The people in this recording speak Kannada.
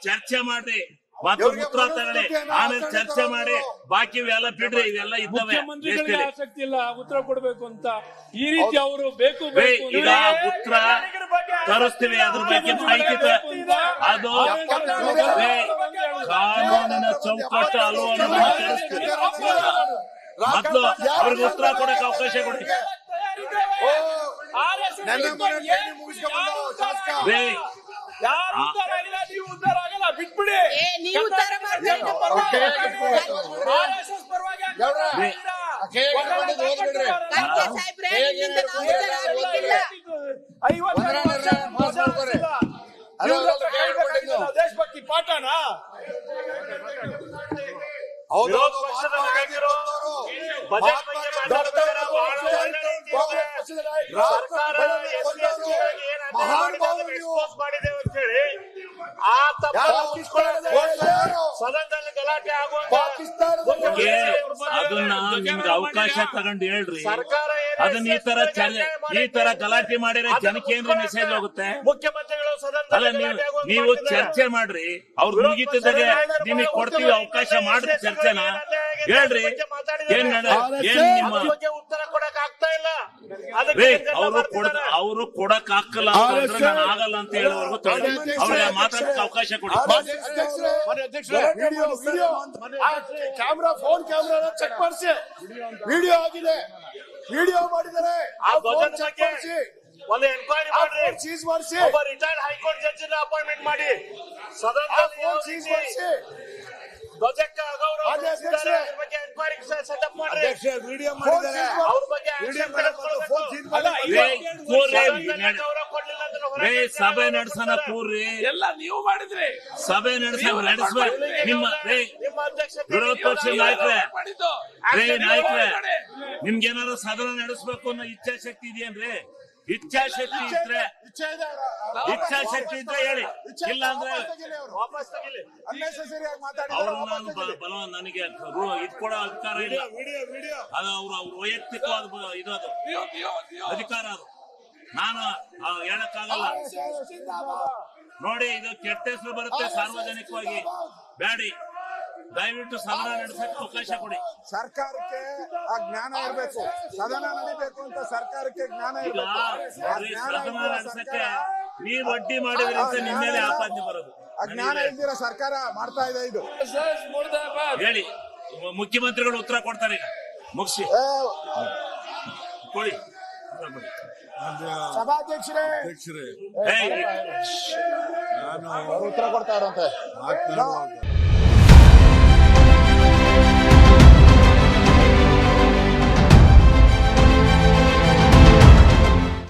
ಚರ್ಚೆ ಮಾಡ್ರಿ, ಮತ್ತೆ ಉತ್ತರ ತಗೊಳ್ಳಿ, ಆಮೇಲೆ ಚರ್ಚೆ ಮಾಡಿ ಬಾಕಿ ಇವೆಲ್ಲ ಬಿಡ್ರಿ. ಇವೆಲ್ಲ ಇದ್ದಾವೆ. ಮುಖ್ಯಮಂತ್ರಿಗಳಿಗೆ ಆಸಕ್ತಿ ಇಲ್ಲ ಉತ್ತರ ಕೊಡ್ಬೇಕು ಅಂತ. ಈ ರೀತಿ ಅವರು ಬೇಕು ಈಗ ಉತ್ತರ ತರಿಸ್ತೀವಿ, ಅದ್ರ ಬಗ್ಗೆ ಮಾಹಿತಿ ಅದು ಕಾನೂನಿನ ಚೌಕಟ್ಟು ಅಲ್ವ ತರಿಸ್ತೀವಿ. ಮೊದಲು ಅವ್ರಿಗೆ ಉತ್ತರ ಕೊಡಕ್ಕೆ ಅವಕಾಶ ಕೊಡಿ. ಬಿಟ್ಬಿಡಿ. ದೇಶಭಕ್ತಿ ಪಾಠನಾ? ಸದನದಲ್ಲಿ ಗಲಾಟೆ ಅದನ್ನ ನಿಮ್ಗೆ ಅವಕಾಶ ತಗೊಂಡು ಹೇಳ್ರಿ. ಅದನ್ನ ಈ ತರ ಗಲಾಟೆ ಮಾಡಿದ್ರೆ ಜನಕ್ಕೆ ಏನ್ರಿ ಮೆಸೇಜ್ ಹೋಗುತ್ತೆ? ಮುಖ್ಯಮಂತ್ರಿಗಳು ನೀವು ಚರ್ಚೆ ಮಾಡ್ರಿ. ಅವ್ರು ಮುಗಿತಿದ್ದಾಗೆ ನಿಮಗೆ ಕೊಡ್ತೀವಿ ಅವಕಾಶ ಮಾಡ್ರಿ. ಚರ್ಚೆನ ಹೇಳ್ರಿ. ಏನ್ ನಿಮ್ಮ ಉತ್ತರ ಕೊಡಕ್ ಆಗ್ತಾ ಇಲ್ಲ. ಅವರು ಕೊಡಕ್ ಆಗಲ್ಲ ಅಂತಂದ್ರೆ ನಾನು ಆಗಲ್ಲ ಅಂತ ಹೇಳೋವರೆಗೂ ಅವ್ರಿಗೆ ಮಾತಾಡಕ್ಕೆ ಅವಕಾಶ ಕೊಡಿ. ಕ್ಯಾಮ್ರಾ ಫೋನ್ ಕ್ಯಾಮ್ರಾ ಚೆಕ್ ಮಾಡಿಸಿ. ವಿಡಿಯೋ ಆಗಿದೆ, ವಿಡಿಯೋ ಮಾಡಿದ್ದಾರೆ. ಒಂದು ಎನ್ಕ್ವೈರಿ ಮಾಡಿ, ಸೀಸ್ ಮಾಡಿಸಿ. ಒಬ್ಬ ರಿಟೈರ್ಡ್ ಹೈಕೋರ್ಟ್ ಜಡ್ಜ್ ಅಪಾಯಿಂಟ್ಮೆಂಟ್ ಮಾಡಿ. ಸದನದಲ್ಲಿ ಸೀಸ್ ಮಾಡಿಸಿ. ಧ್ವಜಕ್ಕೆ ಅಗೌರವ ಬಗ್ಗೆ ಎನ್ಕ್ವೈರಿ ಸೆಟಪ್ ಮಾಡಿ. ವಿಡಿಯೋ ಮಾಡಿದ್ದಾರೆ, ಅವ್ರ ಬಗ್ಗೆ ಸಭೆ ನಡೆಸೋಣ ಕೂರ್ರಿ. ಎಲ್ಲ ನೀವು ಮಾಡಿದ್ರಿ. ಸಭೆ ನಡೆಸ್ಬೇಕು. ನಿಮ್ಮ ವಿರೋಧ ಪಕ್ಷ ನಾಯಕರೇ ನಿಮ್ಗೇನಾದ್ರು ಸದನ ನಡೆಸ್ಬೇಕು ಅನ್ನೋ ಇಚ್ಛಾಶಕ್ತಿ ಇದೆಯೇನ್ರಿ? ಇಚ್ಛಾಶಕ್ತಿ ಇದ್ರೆ ಹೇಳಿ, ಇಲ್ಲ ಅಂದ್ರೆ ವಾಪಸ್ ತಗಿಲಿ. ನನಗೆ ಇದು ಕೊಡೋ ಅಧಿಕಾರ ಇಲ್ಲ. ಅದು ಅವ್ರ ವೈಯಕ್ತಿಕವಾದ ಇದದು ಅಧಿಕಾರ. ಅದು ನಾನು ಹೇಳಕ್ಕಾಗಲ್ಲ. ನೋಡಿ, ಇದು ಕೆಟ್ಟ ಹೆಸರು ಬರುತ್ತೆ ಸಾರ್ವಜನಿಕವಾಗಿ. ಬ್ಯಾಡಿ, ದಯವಿಟ್ಟು ಸದನ ನಡೆಸಕ್ಕೆ ಅವಕಾಶ ಕೊಡಿ. ಸರ್ಕಾರಕ್ಕೆ ಆ ಜ್ಞಾನ ಇರಬೇಕು. ಸದನ ನಡೀಬೇಕು ಅಂತ ಸರ್ಕಾರಕ್ಕೆ ಜ್ಞಾನ ಇರಬೇಕು. ಸದನ ನಡೆಸಕ್ಕೆ ನೀವು ಅಡ್ಡಿ ಮಾಡಿದ್ರಿ ಅಂತ ನಿಮ್ಮ ಮೇಲೆ ಆಪಾದನೆ ಬರೋದು. ಅಜ್ಞಾನ ಇಲ್ದಿರೋ ಸರ್ಕಾರ ಮಾಡ್ತಾ ಇದೆ ಇದು. ಹೇಳಿ, ಮುಖ್ಯಮಂತ್ರಿಗಳು ಉತ್ತರ ಕೊಡ್ತಾರೆ. ಈಗ ಮುಗಿಸಿ ಕೊಡಿ. ಸಭಾಧ್ಯಕ್ಷರೇ, ನಾನು ಉತ್ತರ ಕೊಡ್ತಾ ಇರೋಂತೆ